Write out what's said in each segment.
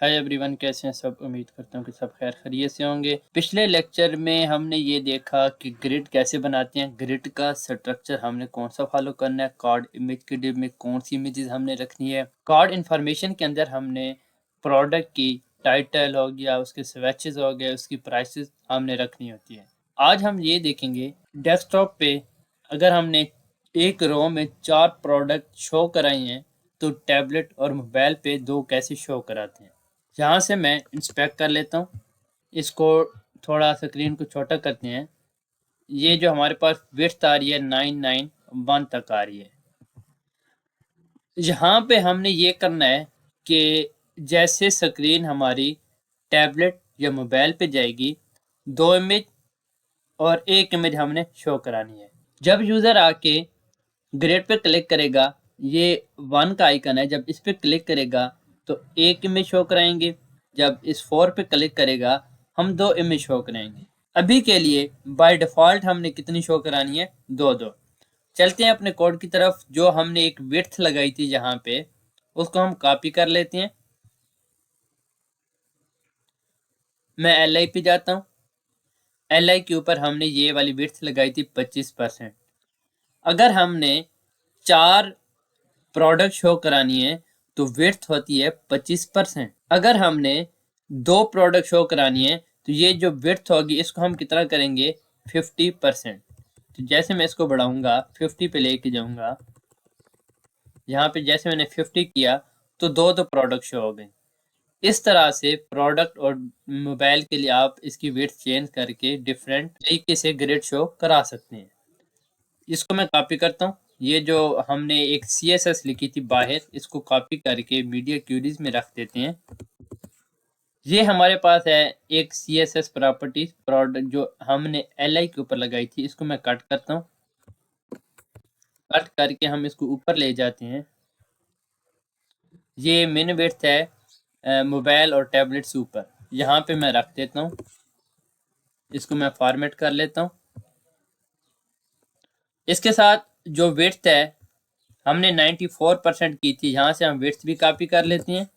Hi everyone, कैसे हैं सब। उम्मीद करता हूँ कि सब खैर खैरियत से होंगे। पिछले लेक्चर में हमने ये देखा कि ग्रिड कैसे बनाते हैं, ग्रिड का स्ट्रक्चर हमने कौन सा फॉलो करना है, कार्ड इमेज के डिब में कौन सी इमेजेस हमने रखनी है, कार्ड इंफॉर्मेशन के अंदर हमने प्रोडक्ट की टाइटल हो गया, उसके स्वेचेस हो गए, उसकी प्राइसेस हमने रखनी होती है। आज हम ये देखेंगे डेस्कटॉप पे अगर हमने एक रो में 4 प्रोडक्ट शो कराई हैं तो टैबलेट और मोबाइल पे 2 कैसे शो कराते हैं। यहाँ से मैं इंस्पेक्ट कर लेता हूँ। इसको थोड़ा स्क्रीन को छोटा करते हैं। ये जो हमारे पास विड्थ आ रही है 991 तक आ रही है। यहाँ पे हमने ये करना है कि जैसे स्क्रीन हमारी टैबलेट या मोबाइल पे जाएगी, 2 इमेज और 1 इमेज हमने शो करानी है। जब यूज़र आके ग्रेड पे क्लिक करेगा, ये 1 का आइकन है, जब इस पे क्लिक करेगा तो 1 इमेज शो कराएंगे। जब इस 4 पे क्लिक करेगा हम 2 इमेज शो कराएंगे। अभी के लिए बाय डिफ़ॉल्ट हमने कितनी शो करानी है, 2-2। चलते हैं अपने कोड की तरफ। जो हमने एक विड्थ लगाई थी यहाँ पे, उसको हम कॉपी कर लेते हैं। मैं LI पे जाता हूँ। LI के ऊपर हमने ये वाली विड्थ लगाई थी 25%। अगर हमने 4 प्रोडक्ट शो करानी है तो विड्थ होती है 25%। अगर हमने 2 प्रोडक्ट शो करानी है तो ये जो विड्थ होगी इसको हम कितना करेंगे, 50%। तो जैसे मैं इसको बढ़ाऊंगा, 50 पे लेके जाऊंगा, यहाँ पे जैसे मैंने 50 किया तो 2 प्रोडक्ट शो हो गए। इस तरह से प्रोडक्ट और मोबाइल के लिए आप इसकी विड्थ चेंज करके डिफरेंट तरीके से ग्रेड शो करा सकते हैं। इसको मैं कॉपी करता हूँ। ये जो हमने एक CSS लिखी थी बाहर, इसको कॉपी करके मीडिया क्यूरीज में रख देते हैं। ये हमारे पास है एक CSS प्रॉपर्टीज प्रोडक्ट जो हमने LI के ऊपर लगाई थी। इसको मैं कट करता हूँ। कट करके हम इसको ऊपर ले जाते हैं। ये मिन विड्थ है मोबाइल और टैबलेट से ऊपर, यहाँ पे मैं रख देता हूँ। इसको मैं फॉर्मेट कर लेता हूँ। इसके साथ जो विड्थ है हमने 94% की थी, यहाँ से हम विड्थ भी कॉपी कर लेते हैं।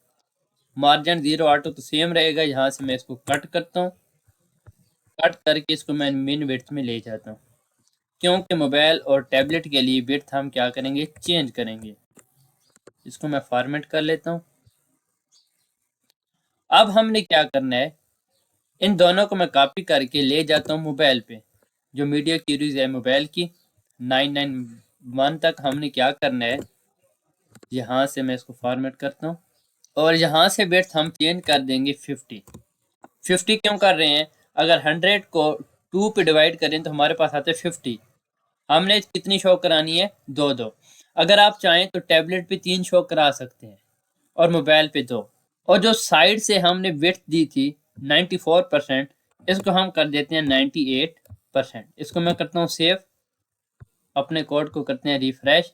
मार्जिन 0 ऑटो तो सेम रहेगा। यहाँ से मैं इसको कट करता हूँ। कट करके इसको मैं मिन विड्थ में ले जाता हूँ, क्योंकि मोबाइल और टैबलेट के लिए विड्थ हम क्या करेंगे, चेंज करेंगे। इसको मैं फॉर्मेट कर लेता हूँ। अब हमने क्या करना है, इन दोनों को मैं कॉपी करके ले जाता हूँ मोबाइल पे। जो मीडिया क्यूरीज है मोबाइल की 991 तक हमने क्या करना है, यहाँ से मैं इसको फॉर्मेट करता हूँ और यहाँ से विड्थ हम चेंज कर देंगे 50 क्यों कर रहे हैं, अगर 100 को 2 पे डिवाइड करें तो हमारे पास आते हैं 50। हमने कितनी शो करानी है, 2-2। अगर आप चाहें तो टैबलेट पे 3 शो करा सकते हैं और मोबाइल पे 2। और जो साइड से हमने विड्थ दी थी 94%, इसको हम कर देते हैं 98%। इसको मैं करता हूँ सेव। अपने कोड को करते हैं रिफ्रेश।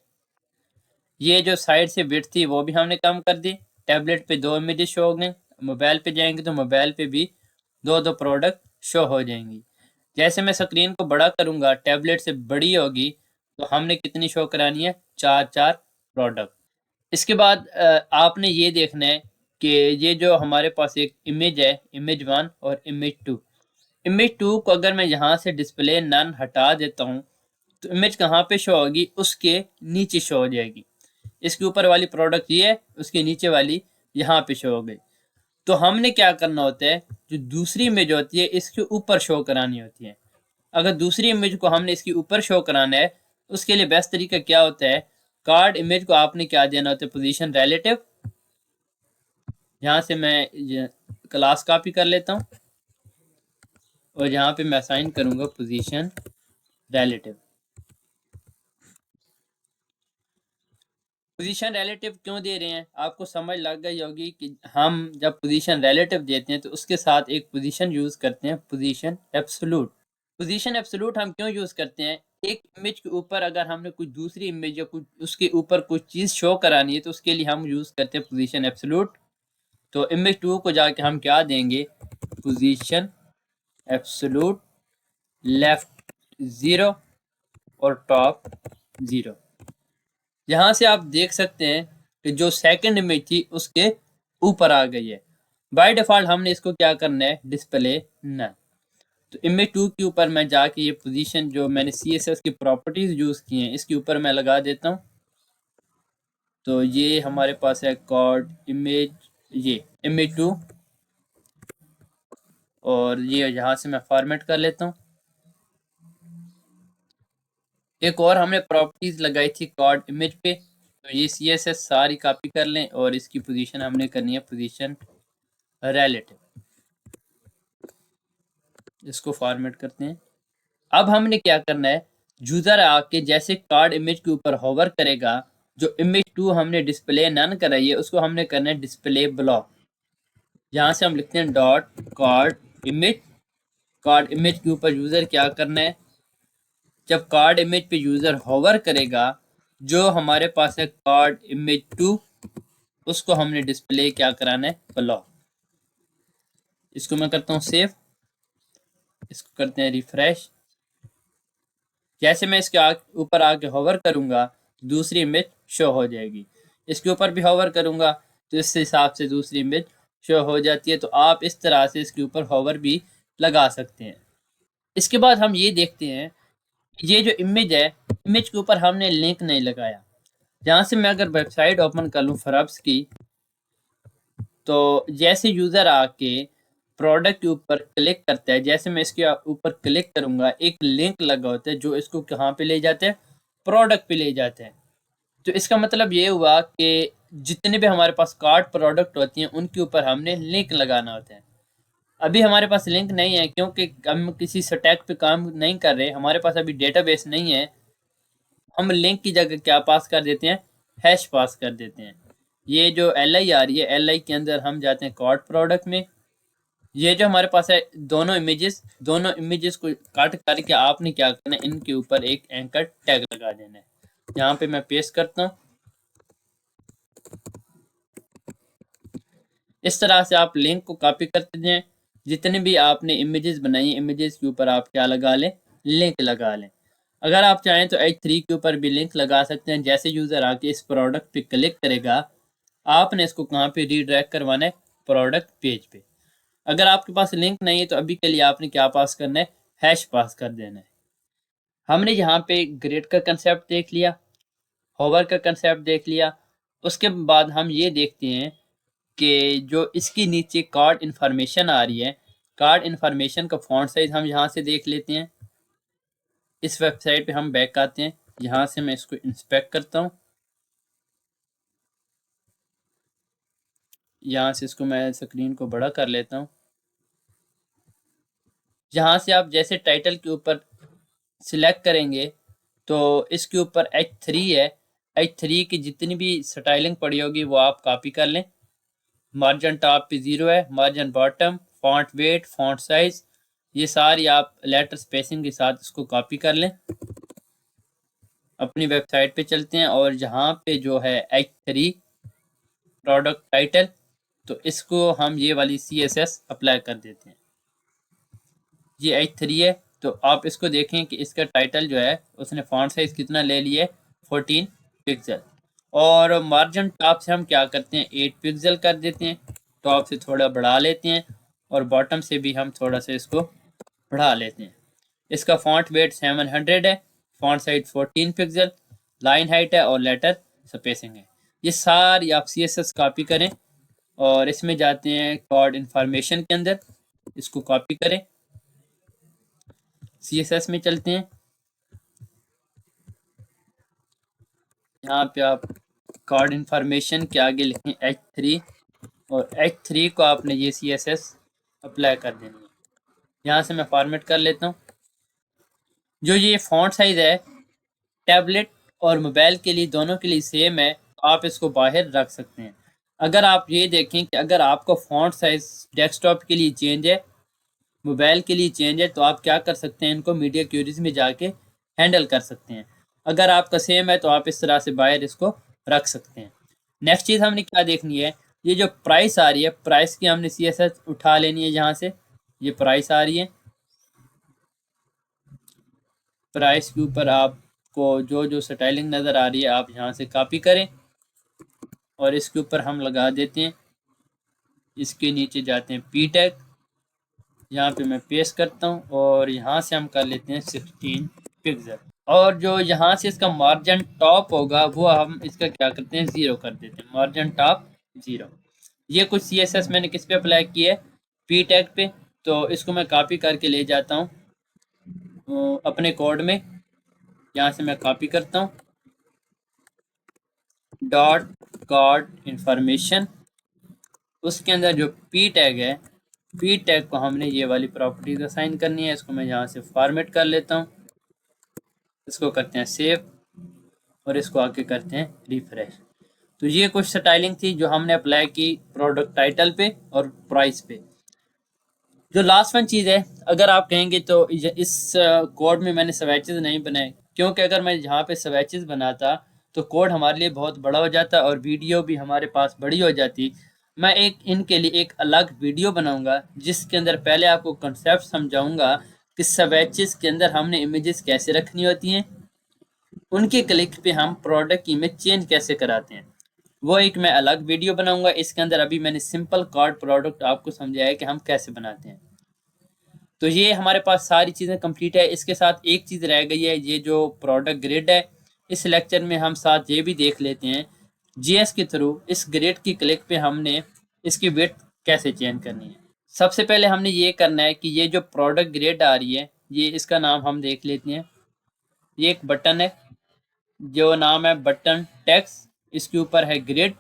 ये जो साइड से विड्थ थी वो भी हमने कम कर दी। टैबलेट पे 2 इमेजेस शो हो गए, मोबाइल पे जाएंगे तो मोबाइल पे भी 2-2 प्रोडक्ट शो हो जाएंगी। जैसे मैं स्क्रीन को बड़ा करूंगा, टैबलेट से बड़ी होगी, तो हमने कितनी शो करानी है, 4-4 प्रोडक्ट। इसके बाद आपने ये देखना है कि ये जो हमारे पास एक इमेज है, इमेज 1 और इमेज 2। इमेज 2 को अगर मैं यहाँ से डिस्प्ले नन हटा देता हूँ तो इमेज कहाँ पे शो होगी, उसके नीचे शो हो जाएगी। इसके ऊपर वाली प्रोडक्ट ये है, उसके नीचे वाली यहाँ पे शो हो गई। तो हमने क्या करना होता है, जो दूसरी इमेज होती है इसके ऊपर शो करानी होती है। अगर दूसरी इमेज को हमने इसके ऊपर शो कराना है, उसके लिए बेस्ट तरीका क्या होता है, कार्ड इमेज को आपने क्या देना होता है, पोजीशन रिलेटिव। यहाँ से मैं क्लास कॉपी कर लेता हूँ और यहाँ पे मैं असाइन करूँगा पोजीशन रिलेटिव। पोजीशन रिलेटिव क्यों दे रहे हैं, आपको समझ लग गई होगी कि हम जब पोजीशन रिलेटिव देते हैं तो उसके साथ एक पोजीशन यूज करते हैं, पोजीशन एब्सोल्यूट। पोजीशन एब्सोल्यूट हम क्यों यूज करते हैं, एक इमेज के ऊपर अगर हमने कुछ दूसरी इमेज या कुछ उसके ऊपर कुछ चीज शो करानी है तो उसके लिए हम यूज करते हैं पोजीशन एब्सोल्यूट। तो इमेज 2 को जाके हम क्या देंगे, पोजीशन एब्सोल्यूट लेफ्ट 0 और टॉप 0। यहाँ से आप देख सकते हैं कि जो सेकंड इमेज थी उसके ऊपर आ गई है। बाय डिफ़ॉल्ट हमने इसको क्या करना है, डिस्प्ले नन। तो इमेज 2 के ऊपर मैं जाके ये पोजीशन जो मैंने CSS की प्रॉपर्टीज़ यूज़ की हैं इसके ऊपर मैं लगा देता हूँ। तो ये हमारे पास है कॉर्ड इमेज, ये इमेज 2, और ये यहाँ से मैं फॉर्मेट कर लेता हूँ। एक और हमने प्रॉपर्टीज लगाई थी कॉर्ड इमेज पे, तो ये CSS सारी कॉपी कर लें और इसकी पोजीशन हमने करनी है पोजीशन रिलेटिव। इसको फॉर्मेट करते हैं। अब हमने क्या करना है, यूजर आके जैसे कार्ड इमेज के ऊपर होवर करेगा, जो इमेज 2 हमने डिस्प्ले नन कराई है उसको हमने करना है डिस्प्ले ब्लॉक। यहाँ से हम लिखते हैं dot card image. Card image के ऊपर यूजर क्या करना है, जब कार्ड इमेज पे यूजर होवर करेगा, जो हमारे पास है कार्ड इमेज 2 उसको हमने डिस्प्ले क्या कराना है, ब्लॉक। इसको मैं करता हूँ सेव, इसको करते हैं रिफ्रेश। जैसे मैं इसके ऊपर आके होवर करूंगा दूसरी इमेज शो हो जाएगी, इसके ऊपर भी होवर करूंगा तो इस हिसाब से दूसरी इमेज शो हो जाती है। तो आप इस तरह से इसके ऊपर होवर भी लगा सकते हैं। इसके बाद हम ये देखते हैं, ये जो इमेज है, इमेज के ऊपर हमने लिंक नहीं लगाया। जहाँ से मैं अगर वेबसाइट ओपन कर लूँ फरब्स की, तो जैसे यूज़र आके प्रोडक्ट के ऊपर क्लिक करता है, जैसे मैं इसके ऊपर क्लिक करूंगा एक लिंक लगा होता है जो इसको कहाँ पे ले जाते हैं, प्रोडक्ट पे ले जाते हैं। तो इसका मतलब ये हुआ कि जितने भी हमारे पास कार्ड प्रोडक्ट होती हैं उनके ऊपर हमने लिंक लगाना होता है। अभी हमारे पास लिंक नहीं है क्योंकि हम किसी स्टैक पे काम नहीं कर रहे, हमारे पास अभी डेटाबेस नहीं है। हम लिंक की जगह क्या पास कर देते हैं, हैश पास कर देते हैं। ये जो LI आ रही है, LI के अंदर हम जाते हैं कार्ड प्रोडक्ट में। ये जो हमारे पास है दोनों इमेजेस को काट करके आपने क्या करना है, इनके ऊपर एक एंकर टैग लगा देना है। यहाँ पे मैं पेस्ट करता हूँ। इस तरह से आप लिंक को कॉपी करते जाएं। जितने भी आपने इमेजेस बनाई, इमेजेस के ऊपर आप क्या लगा लें, लिंक लगा लें। अगर आप चाहें तो H3 के ऊपर भी लिंक लगा सकते हैं। जैसे यूज़र आके इस प्रोडक्ट पे क्लिक करेगा, आपने इसको कहाँ पे रीडायरेक्ट करवाना है, प्रोडक्ट पेज पे। अगर आपके पास लिंक नहीं है तो अभी के लिए आपने क्या पास करना है, हैश पास कर देना है। हमने यहाँ पे ग्रिड का कंसेप्ट देख लिया, होवर का कंसेप्ट देख लिया। उसके बाद हम ये देखते हैं कि जो इसकी नीचे कार्ड इन्फॉर्मेशन आ रही है, कार्ड इन्फॉर्मेशन का फॉन्ट साइज हम यहाँ से देख लेते हैं। इस वेबसाइट पे हम बैक आते हैं, यहाँ से मैं इसको इंस्पेक्ट करता हूँ। यहाँ से इसको मैं स्क्रीन को बड़ा कर लेता हूँ। यहाँ से आप जैसे टाइटल के ऊपर सिलेक्ट करेंगे तो इसके ऊपर H3 है, H3 की जितनी भी स्टाइलिंग पड़ी होगी वो आप कॉपी कर लें। मार्जिन टॉप पे 0 है, margin bottom, font weight, font size, ये सारी आप लेटर स्पेसिंग के साथ इसको कॉपी कर लें। अपनी वेबसाइट पे चलते हैं और यहाँ पे जो है H3 प्रोडक्ट टाइटल, तो इसको हम ये वाली CSS अप्लाई कर देते हैं। ये H3 है, तो आप इसको देखें कि इसका टाइटल जो है उसने फॉन्ट साइज कितना ले लिया है, 14 पिक्सल। और मार्जिन टॉप से हम क्या करते हैं, 8 पिक्सल कर देते हैं। टॉप से थोड़ा बढ़ा लेते हैं और बॉटम से भी हम थोड़ा सा इसको बढ़ा लेते हैं। इसका फॉन्ट वेट 700 है, font size 14 pixel, line height है और लेटर स्पेसिंग है। ये सारी आप CSS कॉपी करें और इसमें जाते हैं कार्ड इन्फॉर्मेशन के अंदर, इसको कॉपी करें, CSS में चलते हैं। यहाँ पे आप कार्ड इन्फॉर्मेशन के आगे लिखें H3 और H3 को आपने ये CSS अप्लाई कर देनी है। यहाँ से मैं फॉर्मेट कर लेता हूँ। जो ये फॉन्ट साइज है टैबलेट और मोबाइल के लिए दोनों के लिए सेम है, तो आप इसको बाहर रख सकते हैं। अगर आप ये देखें कि अगर आपका फॉन्ट साइज डेस्कटॉप के लिए चेंज है, मोबाइल के लिए चेंज है, तो आप क्या कर सकते हैं, इनको मीडिया क्यूरीज में जाके हैंडल कर सकते हैं। अगर आपका सेम है तो आप इस तरह से बाहर इसको रख सकते हैं। नेक्स्ट चीज़ हमने क्या देखनी है, ये जो प्राइस आ रही है, प्राइस की हमने CSS उठा लेनी है। यहाँ से ये प्राइस आ रही है, प्राइस के ऊपर आपको जो जो स्टाइलिंग नज़र आ रही है आप यहाँ से कॉपी करें और इसके ऊपर हम लगा देते हैं इसके नीचे जाते हैं पी टैग, यहाँ पे मैं पेस्ट करता हूँ और यहाँ से हम कर लेते हैं 16 पिक्सल। और जो यहाँ से इसका मार्जिन टॉप होगा वो हम इसका क्या करते हैं 0 कर देते हैं, मार्जिन टॉप 0। ये कुछ CSS मैंने किस पे अप्लाई किया है, पी टैग पे। तो इसको मैं कॉपी करके ले जाता हूँ अपने कोड में। यहाँ से मैं कॉपी करता हूँ डॉट कोड इंफॉर्मेशन, उसके अंदर जो पी टैग है, पी टैग को हमने ये वाली प्रॉपर्टीज असाइन करनी है। इसको मैं यहाँ से फॉर्मेट कर लेता हूँ, इसको करते हैं सेव और इसको आके करते हैं रिफ्रेश। तो ये कुछ स्टाइलिंग थी जो हमने अप्लाई की प्रोडक्ट टाइटल पे और प्राइस पे। जो लास्ट वन चीज़ है, अगर आप कहेंगे तो इस कोड में मैंने स्वेचेस नहीं बनाए, क्योंकि अगर मैं यहाँ पे स्वेचेस बनाता तो कोड हमारे लिए बहुत बड़ा हो जाता और वीडियो भी हमारे पास बड़ी हो जाती। मैं इनके लिए एक अलग वीडियो बनाऊंगा जिसके अंदर पहले आपको कंसेप्ट समझाऊंगा कि स्वेचेस के अंदर हमने इमेजेस कैसे रखनी होती हैं, उनके क्लिक पे हम प्रोडक्ट की इमेज चेंज कैसे कराते हैं, वो एक मैं अलग वीडियो बनाऊंगा। इसके अंदर अभी मैंने सिंपल कार्ड प्रोडक्ट आपको समझाया कि हम कैसे बनाते हैं। तो ये हमारे पास सारी चीज़ें कंप्लीट है। इसके साथ एक चीज़ रह गई है, ये जो प्रोडक्ट ग्रिड है। इस लेक्चर में हम साथ ये भी देख लेते हैं जीएस के थ्रू इस ग्रिड की क्लिक पे हमने इसकी विड्थ कैसे चेंज करनी है। सबसे पहले हमने ये करना है कि ये जो प्रोडक्ट ग्रिड आ रही है, ये इसका नाम हम देख लेते हैं। ये एक बटन है जो नाम है बटन टेक्स्ट, इसके ऊपर है ग्रिड।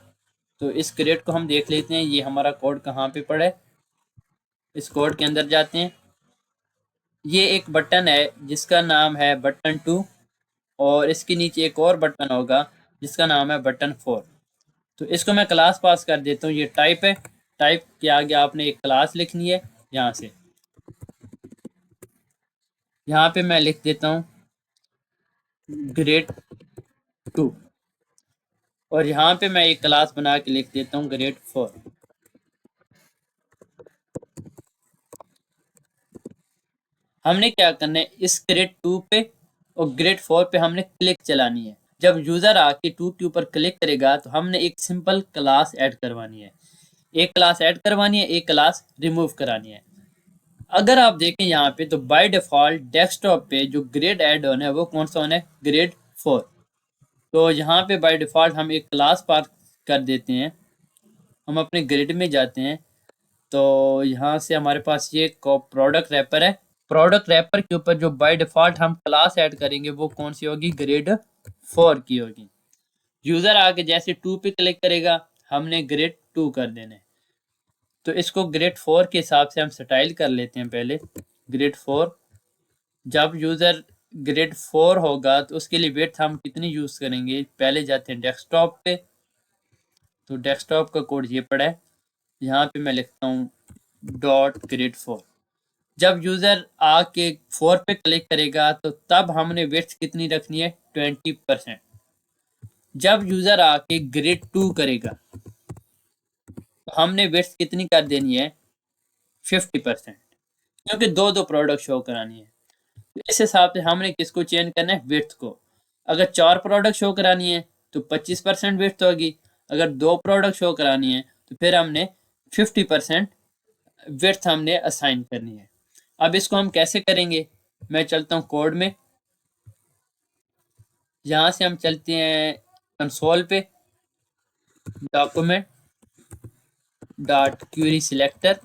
तो इस ग्रिड को हम देख लेते हैं, ये हमारा कोड कहाँ पे पड़ा है। इस कोड के अंदर जाते हैं, ये एक बटन है जिसका नाम है बटन 2 और इसके नीचे एक और बटन होगा जिसका नाम है बटन 4। तो इसको मैं क्लास पास कर देता हूँ, ये टाइप है। टाइप के आगे आपने एक क्लास लिखनी है। यहाँ से यहाँ पे मैं लिख देता हूँ ग्रेड 2 और यहाँ पे मैं एक क्लास बना के लिख देता हूँ ग्रेड 4। हमने क्या करना है, इस ग्रेड 2 पे और ग्रेड 4 पे हमने क्लिक चलानी है। जब यूज़र आके 2 के ऊपर क्लिक करेगा तो हमने एक सिंपल क्लास ऐड करवानी है। एक क्लास ऐड करवानी है, एक क्लास रिमूव करानी है। अगर आप देखें यहाँ पे तो बाय डिफ़ॉल्ट डेस्कटॉप पे जो ग्रेड ऐड ऑन है वो कौन सा ऑन है, ग्रेड 4। तो यहाँ पे बाय डिफ़ॉल्ट हम एक क्लास पास कर देते हैं। हम अपने ग्रिड में जाते हैं तो यहाँ से हमारे पास ये प्रोडक्ट रैपर है। प्रोडक्ट रैपर के ऊपर जो बाय डिफ़ॉल्ट हम क्लास ऐड करेंगे वो कौन सी होगी, ग्रेड 4 की होगी। यूज़र आके जैसे 2 पे क्लिक करेगा हमने ग्रेड 2 कर देने। तो इसको ग्रेड 4 के हिसाब से हम स्टाइल कर लेते हैं। पहले ग्रेड 4, जब यूज़र ग्रेड 4 होगा तो उसके लिए विड्थ हम कितनी यूज़ करेंगे। पहले जाते हैं डेस्कटॉप पे, तो डेस्कटॉप का कोड ये पड़ा है। यहाँ पे मैं लिखता हूँ डॉट ग्रेड 4। जब यूज़र आके 4 पे क्लिक करेगा तो तब हमने विड्थ कितनी रखनी है, 20%। जब यूज़र आके ग्रेड 2 करेगा तो हमने विड्थ कितनी कर देनी है, 50%, क्योंकि दो दो प्रोडक्ट शो करानी है। तो इस हिसाब से हमने किसको चेंज करना है, विड्थ को। अगर 4 प्रोडक्ट शो करानी है तो 25% विड्थ होगी। अगर 2 प्रोडक्ट शो करानी है तो फिर हमने 50% विड्थ हमने असाइन करनी है। अब इसको हम कैसे करेंगे, मैं चलता हूँ कोड में। यहाँ से हम चलते हैं कंसोल पे, डॉक्यूमेंट डॉट क्वेरी सिलेक्टर।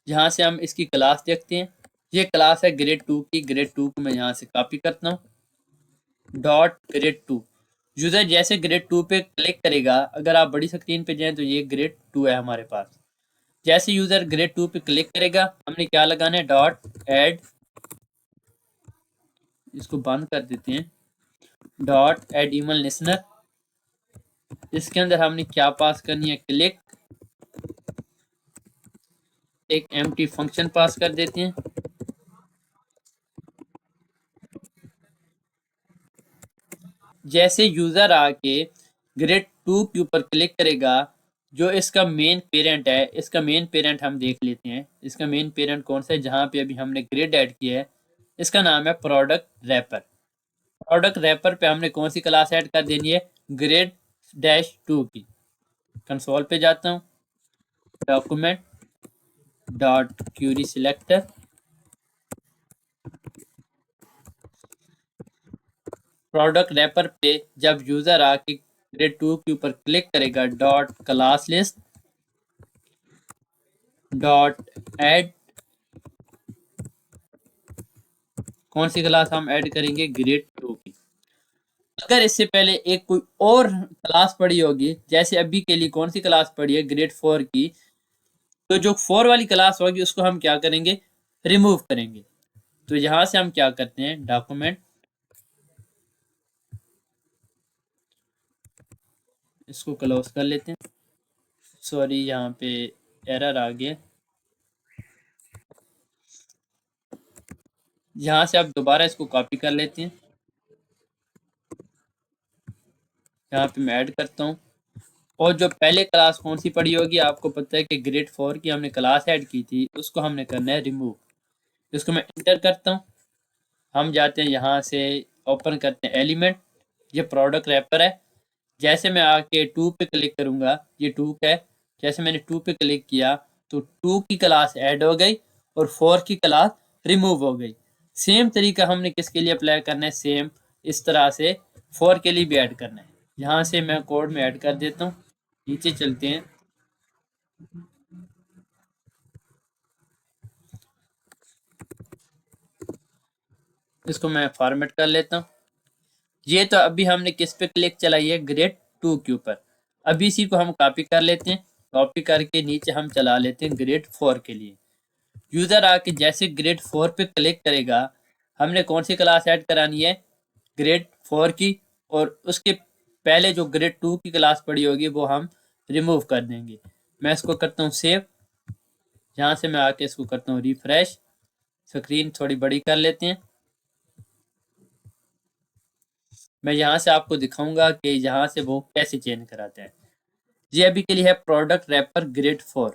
यहाँ से हम इसकी क्लास देखते हैं, ये क्लास है ग्रेड 2 की। ग्रेड 2 को मैं यहाँ से कॉपी करता हूँ डॉट ग्रेड 2। यूज़र जैसे ग्रेड 2 पे क्लिक करेगा, अगर आप बड़ी स्क्रीन पे जाएं तो ये ग्रेड 2 है हमारे पास। जैसे यूज़र ग्रेड 2 पे क्लिक करेगा हमने क्या लगाना है, डॉट ऐड, इसको बंद कर देते हैं, डॉट ऐड ईमेल लिसनर। इसके अंदर हमने क्या पास करनी है, क्लिक, एक एम्प्टी फंक्शन पास कर देते हैं। जैसे यूज़र आके ग्रेड 2 के ऊपर क्लिक करेगा, जो इसका मेन पेरेंट है, इसका मेन पेरेंट हम देख लेते हैं। इसका मेन पेरेंट कौन सा है, जहाँ पे अभी हमने ग्रेड ऐड किया है, इसका नाम है प्रोडक्ट रैपर। प्रोडक्ट रैपर पे हमने कौन सी क्लास ऐड कर देनी है, ग्रेड -2 की। कंसोल पे जाता हूँ, document dot query selector, product wrapper पे जब यूजर आके ग्रेड 2 के ऊपर क्लिक करेगा, dot class list dot add, कौन सी क्लास हम ऐड करेंगे, ग्रेड 2 की। अगर इससे पहले एक कोई और क्लास पड़ी होगी, जैसे अभी के लिए कौन सी क्लास पड़ी है, ग्रेड 4 की, तो जो 4 वाली क्लास होगी उसको हम क्या करेंगे, रिमूव करेंगे। तो यहां से हम क्या करते हैं, डॉक्यूमेंट, इसको क्लोज कर लेते हैं। सॉरी, यहाँ पे एरर आ गया। यहाँ से आप दोबारा इसको कॉपी कर लेते हैं, यहाँ पे मैं ऐड करता हूँ। और जो पहले क्लास कौन सी पड़ी होगी, आपको पता है कि ग्रेड 4 की हमने क्लास ऐड की थी, उसको हमने करना है रिमूव। इसको मैं इंटर करता हूँ, हम जाते हैं यहाँ से, ओपन करते हैं एलिमेंट, ये प्रोडक्ट रैपर है। जैसे मैं आके 2 पे क्लिक करूँगा, ये 2 का है, जैसे मैंने 2 पे क्लिक किया तो 2 की क्लास ऐड हो गई और 4 की क्लास रिमूव हो गई। सेम तरीका हमने किसके लिए अप्लाई करना है, सेम इस तरह से 4 के लिए भी ऐड करना है। यहाँ से मैं कोड में ऐड कर देता हूँ, नीचे चलते हैं, इसको मैं फॉर्मेट कर लेता हूँ। ये तो अभी हमने किस पे क्लिक चलाई है, ग्रेड 2 के ऊपर। अभी इसी को हम कॉपी कर लेते हैं, कॉपी करके नीचे हम चला लेते हैं ग्रेड 4 के लिए। यूजर आके जैसे ग्रेड 4 पे क्लिक करेगा, हमने कौन सी क्लास ऐड करानी है, ग्रेड 4 की, और उसके पहले जो ग्रेड 2 की क्लास पड़ी होगी वो हम रिमूव कर देंगे। मैं इसको करता हूँ सेव, यहाँ से मैं आके इसको करता हूँ रिफ्रेश, स्क्रीन थोड़ी बड़ी कर लेते हैं। मैं यहाँ से आपको दिखाऊंगा कि यहाँ से वो कैसे चेंज कराते हैं। ये अभी के लिए है प्रोडक्ट रैपर ग्रेड 4।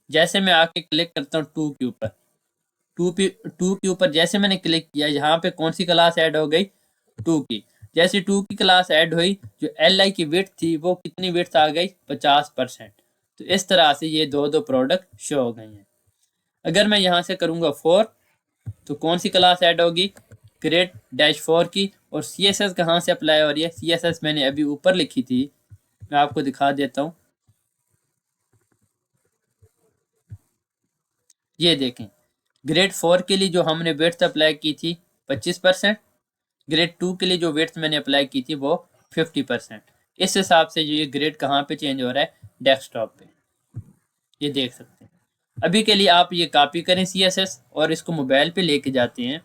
जैसे मैं आके क्लिक करता हूँ 2 के ऊपर, 2 के ऊपर जैसे मैंने क्लिक किया, यहाँ पे कौन सी क्लास ऐड हो गई, 2 की। जैसे 2 की क्लास ऐड हुई, जो एल आई की विड्थ थी वो कितनी विड्थ आ गई, 50%। तो इस तरह से ये दो दो प्रोडक्ट शो हो गए हैं। अगर मैं यहाँ से करूँगा 4, तो कौन सी क्लास ऐड होगी, ग्रेड डैश 4 की। और सी एस एस कहाँ से अप्लाई हो रही है, सी एस एस मैंने अभी ऊपर लिखी थी, मैं आपको दिखा देता हूँ। ये देखें, ग्रेड 4 के लिए जो हमने विड्थ अप्लाई की थी 25%, ग्रेड 2 के लिए जो विड्थ मैंने अप्लाई की थी वो 50%। इस हिसाब से ये ग्रेड कहाँ पे चेंज हो रहा है, डेस्कटॉप पे, ये देख सकते हैं। अभी के लिए आप ये कॉपी करें CSS और इसको मोबाइल पे लेके जाते हैं।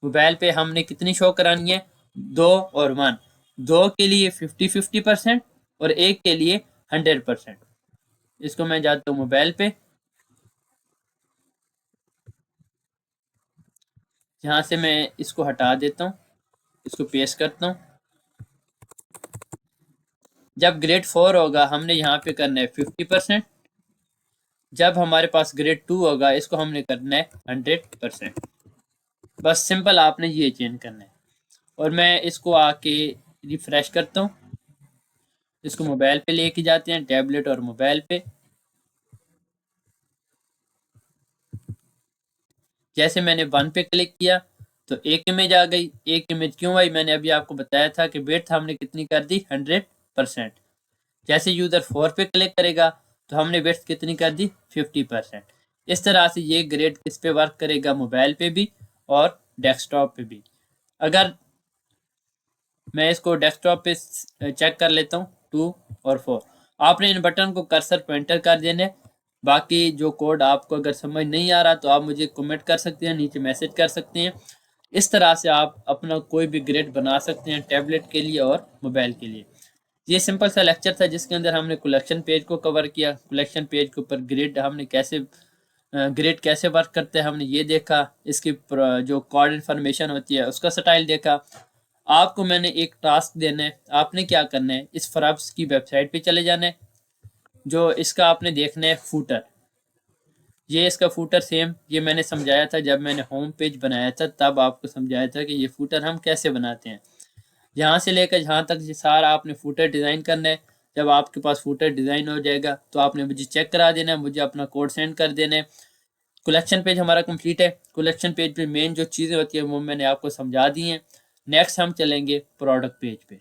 मोबाइल पे हमने कितनी शो करानी है, 2 और 1। 2 के लिए 50-50% और 1 के लिए 100%। इसको मैं जाता हूँ मोबाइल पे, यहाँ से मैं इसको हटा देता हूँ, इसको पेस्ट करता हूँ। जब ग्रेड 4 होगा हमने यहाँ पे करना है 50%, जब हमारे पास ग्रेड 2 होगा इसको हमने करना है 100%। बस सिंपल आपने ये चेंज करना है। और मैं इसको आके रिफ्रेश करता हूँ, इसको मोबाइल पे लेके जाते हैं, टैबलेट और मोबाइल पे। जैसे मैंने 1 पे क्लिक किया तो एक इमेज आ गई। एक इमेज क्यों आई, मैंने अभी आपको बताया था कि विड्थ हमने कितनी कर दी, 100%। जैसे यूज़र 4 पे क्लिक करेगा तो हमने विड्थ कितनी कर दी, 50%। इस तरह से ये ग्रेड किस पे वर्क करेगा, मोबाइल पे भी और डेस्कटॉप पे भी। अगर मैं इसको डेस्कटॉप पे चेक कर लेता हूँ 2 और 4, आपने इन बटन को कर्सर पे एंटर कर देने। बाकी जो कोड आपको अगर समझ नहीं आ रहा तो आप मुझे कमेंट कर सकते हैं, नीचे मैसेज कर सकते हैं। इस तरह से आप अपना कोई भी ग्रेड बना सकते हैं, टैबलेट के लिए और मोबाइल के लिए। ये सिंपल सा लेक्चर था जिसके अंदर हमने कलेक्शन पेज को कवर किया। कलेक्शन पेज के ऊपर ग्रेड हमने कैसे ग्रेड कैसे वर्क करते हैं हमने ये देखा, इसकी जो कोड इन्फॉर्मेशन होती है उसका स्टाइल देखा। आपको मैंने एक टास्क देना है, आपने क्या करना है, इस फराब्स की वेबसाइट पे चले जाना है। जो इसका आपने देखना है फूटर, ये इसका फूटर सेम ये मैंने समझाया था जब मैंने होम पेज बनाया था, तब आपको समझाया था कि ये फूटर हम कैसे बनाते हैं। यहाँ से लेकर जहाँ तक ये सारा आपने फूटर डिज़ाइन करना है। जब आपके पास फूटर डिज़ाइन हो जाएगा तो आपने मुझे चेक करा देना है, मुझे अपना कोड सेंड कर देना है। कलेक्शन पेज हमारा कंप्लीट है। कलेक्शन पेज पे मेन जो चीज़ें होती है वो मैंने आपको समझा दी हैं। नेक्स्ट हम चलेंगे प्रोडक्ट पेज पे।